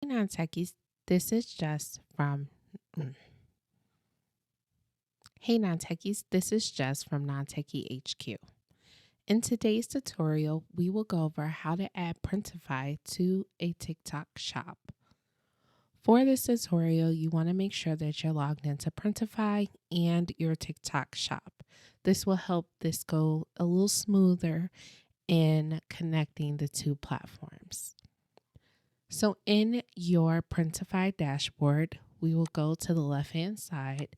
Hey, Non-Techies, this is Jess from mm. Hey Non-Techies, this is Jess from Non-Techie HQ. In today's tutorial, we will go over how to add Printify to a TikTok shop. For this tutorial, you want to make sure that you're logged into Printify and your TikTok shop. This will help this go a little smoother in connecting the two platforms. So in your Printify dashboard, we will go to the left-hand side,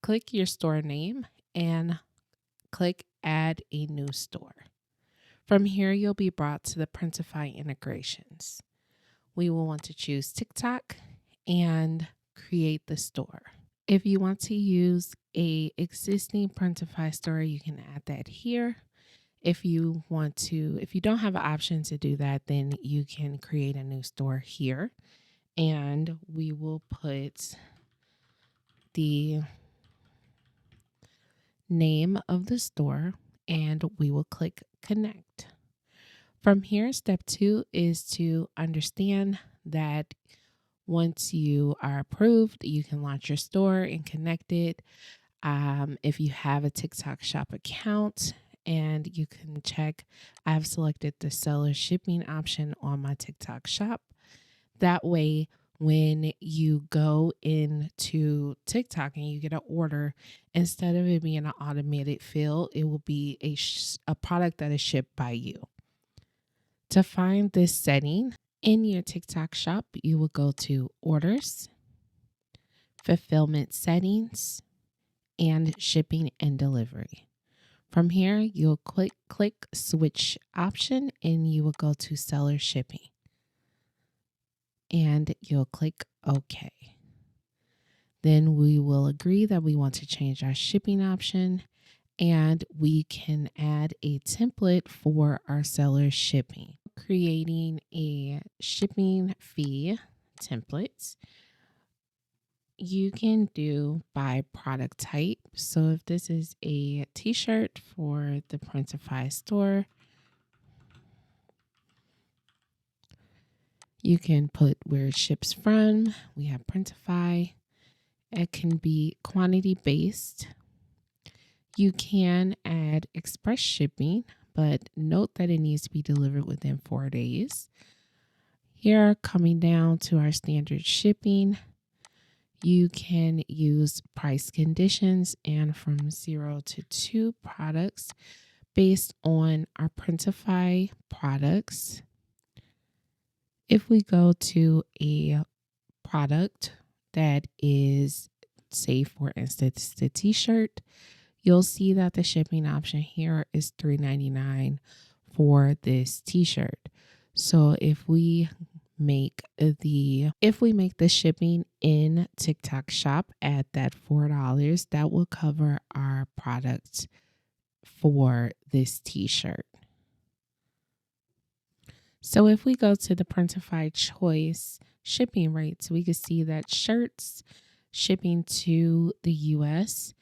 click your store name, and click Add a New Store. From here, you'll be brought to the Printify integrations. We will want to choose TikTok and create the store. If you want to use a existing Printify store, you can add that here. If you don't have an option to do that, then you can create a new store here. And we will put the name of the store and we will click connect. From here, step 2 is to understand that once you are approved, you can launch your store and connect it. If you have a TikTok shop account, and you can check, I've selected the seller shipping option on my TikTok shop. That way, when you go into TikTok and you get an order, instead of it being an automated fill, it will be a product that is shipped by you. To find this setting in your TikTok shop, you will go to Orders, Fulfillment Settings, and Shipping and Delivery. From here, you'll click Switch option and you will go to Seller Shipping. And you'll click OK. Then we will agree that we want to change our shipping option and we can add a template for our seller shipping. Creating a shipping fee template, you can do by product type. So if this is a t-shirt for the Printify store, you can put where it ships from. We have Printify. It can be quantity based. You can add express shipping, but note that it needs to be delivered within 4 days. Here, coming down to our standard shipping, you can use price conditions and from 0 to 2 products based on our Printify products. If we go to a product that is, say for instance, the t-shirt, you'll see that the shipping option here is $3.99 for this t-shirt. So if we make the shipping in TikTok shop at that $4, that will cover our product for this t-shirt. So if we go to the Printify choice shipping rates, we can see that shirts shipping to the US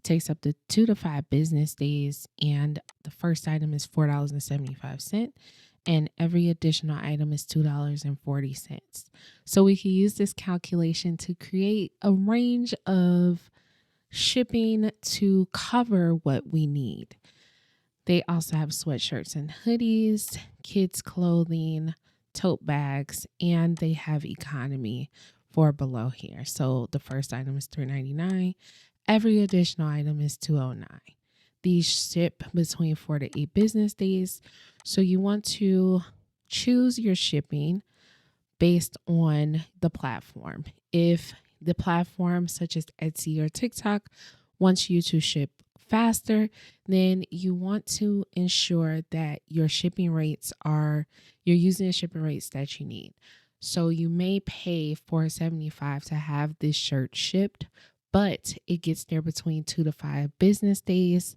takes up to 2 to 5 business days, and the first item is $4.75, and every additional item is $2.40. So we can use this calculation to create a range of shipping to cover what we need. They also have sweatshirts and hoodies, kids clothing, tote bags, and they have economy for below here. So the first item is $3.99. Every additional item is $2.09. These ship between 4 to 8 business days. So you want to choose your shipping based on the platform. If the platform such as Etsy or TikTok wants you to ship faster, then you want to ensure that your shipping rates you're using the shipping rates that you need. So you may pay $4.75 to have this shirt shipped, but it gets there between 2 to 5 business days.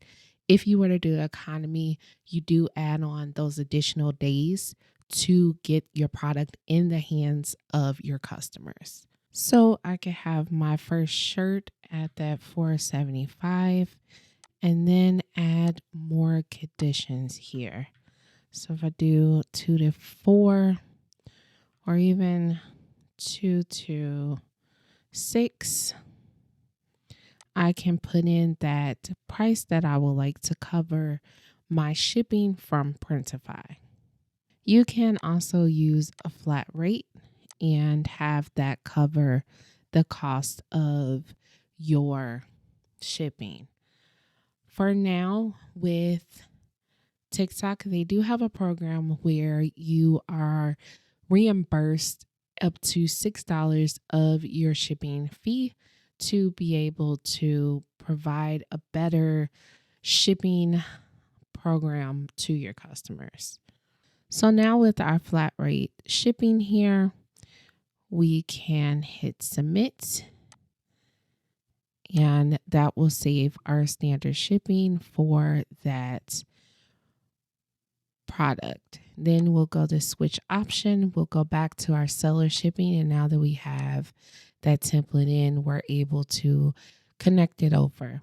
If you were to do economy, you do add on those additional days to get your product in the hands of your customers. So I could have my first shirt at that $4.75 and then add more conditions here. So if I do 2 to 4 or even 226. I can put in that price that I would like to cover my shipping from Printify. You can also use a flat rate and have that cover the cost of your shipping. For now, with TikTok, they do have a program where you are reimbursed up to $6 of your shipping fee to be able to provide a better shipping program to your customers. So now with our flat rate shipping here, we can hit submit, and that will save our standard shipping for that product. Then we'll go to switch option. We'll go back to our seller shipping. And now that we have that template in, we're able to connect it over.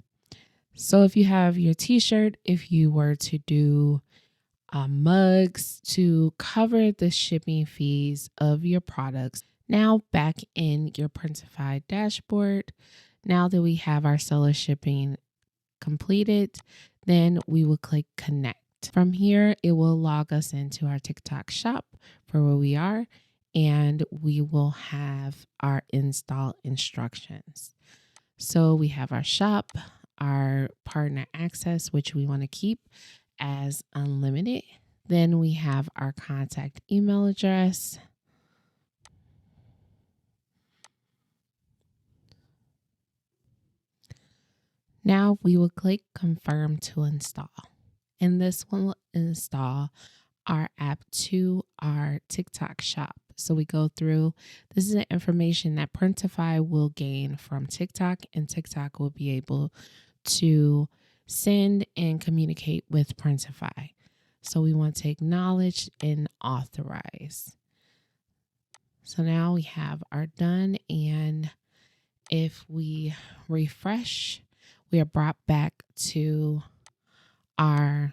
So if you have your t-shirt, if you were to do mugs to cover the shipping fees of your products, now back in your Printify dashboard, now that we have our seller shipping completed, then we will click connect. From here, it will log us into our TikTok shop for where we are, and we will have our install instructions. So we have our shop, our partner access, which we want to keep as unlimited. Then we have our contact email address. Now we will click confirm to install. And this will install our app to our TikTok shop. So we go through, this is the information that Printify will gain from TikTok, and TikTok will be able to send and communicate with Printify. So we want to acknowledge and authorize. So now we have our done, and if we refresh, we are brought back to our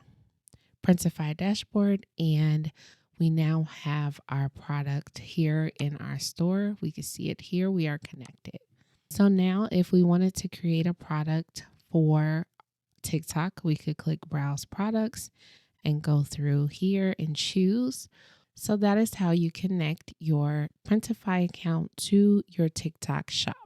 Printify dashboard, and we now have our product here in our store. We can see it here. We are connected. So now if we wanted to create a product for TikTok, we could click browse products and go through here and choose. So that is how you connect your Printify account to your TikTok shop.